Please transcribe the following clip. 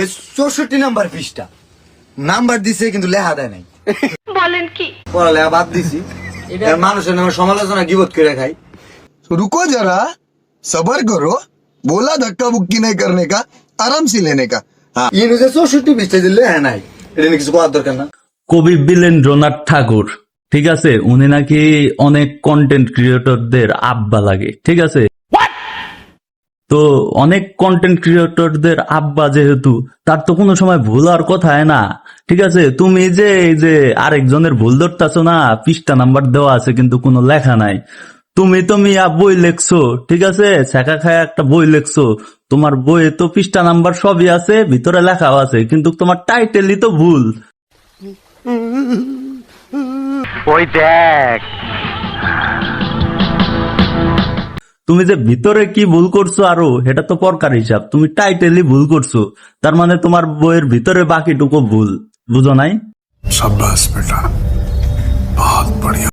64 number পৃষ্ঠা number দিছে কিন্তু লেখা দেয় নাই। বলেন কি? পড়ালেখা বাদ দিছি, এর মানুষের নামে সমালোচনা গিবত করে খাই। रुको जरा सबर करो बोला धक्का बुक्की नहीं करने का आराम से लेने का हाँ ইউনুসে 64 পৃষ্ঠা দিলে লেখা নাই, এটা নিয়ে কিছু করার দরকার না। কবি বীরেন্দ্রনাথ ঠাকুর, ঠিক আছে, উনি নাকি অনেক কন্টেন্ট ক্রিয়েটরদের আব্বা লাগে, ঠিক আছে। তো অনেক কন্টেন্ট ক্রিয়েটরদের আব্বা যেহেতু, তার তো কোনো সময় ভুল আর কথায় না, ঠিক আছে। তুমি যে এই যে আরেকজনের ভুল ধরতেছো না, পৃষ্ঠা নাম্বার দেওয়া আছে কিন্তু কোনো লেখা নাই। তুমি তো মিয়া বই লেখছো, ঠিক আছে, শেখা খায় একটা বই লেখছো, তোমার বইয়ে তো পৃষ্ঠা নাম্বার সবই আছে, ভিতরে লেখাও আছে, কিন্তু তোমার টাইটেলই তো ভুল। ওই দেখ, তুমি যে ভিতরে কি ভুল করছো আরো, এটা তো পরকার হিসাব। তুমি টাইটেলই ভুল করছো, তার মানে তোমার বইয়ের ভিতরে বাকিটুকু ভুল, বুঝো নাই? शाबाश बेटा बहुत बढ़िया।